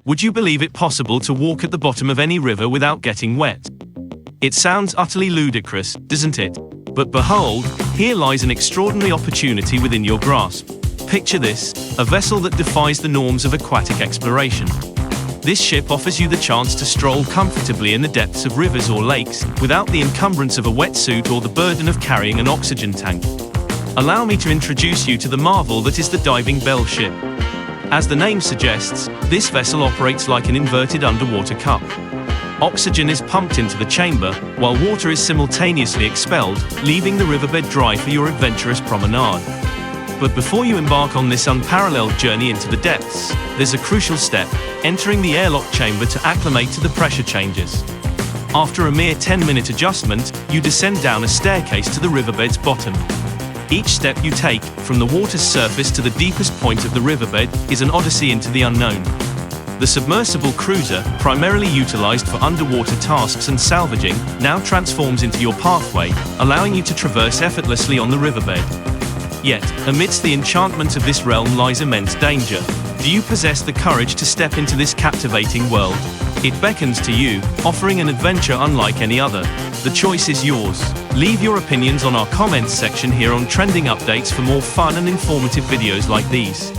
Would you believe it possible to walk at the bottom of any river without getting wet? It sounds utterly ludicrous, doesn't it? But behold, here lies an extraordinary opportunity within your grasp. Picture this, a vessel that defies the norms of aquatic exploration. This ship offers you the chance to stroll comfortably in the depths of rivers or lakes, without the encumbrance of a wetsuit or the burden of carrying an oxygen tank. Allow me to introduce you to the marvel that is the Diving Bell ship. As the name suggests, this vessel operates like an inverted underwater cup. Oxygen is pumped into the chamber, while water is simultaneously expelled, leaving the riverbed dry for your adventurous promenade. But before you embark on this unparalleled journey into the depths, there's a crucial step: entering the airlock chamber to acclimate to the pressure changes. After a mere 10-minute adjustment, you descend down a staircase to the riverbed's bottom. Each step you take, from the water's surface to the deepest point of the riverbed, is an odyssey into the unknown. The submersible cruiser, primarily utilized for underwater tasks and salvaging, now transforms into your pathway, allowing you to traverse effortlessly on the riverbed. Yet, amidst the enchantment of this realm lies immense danger. Do you possess the courage to step into this captivating world? It beckons to you, offering an adventure unlike any other. The choice is yours. Leave your opinions on our comments section here on Trending Updates for more fun and informative videos like these.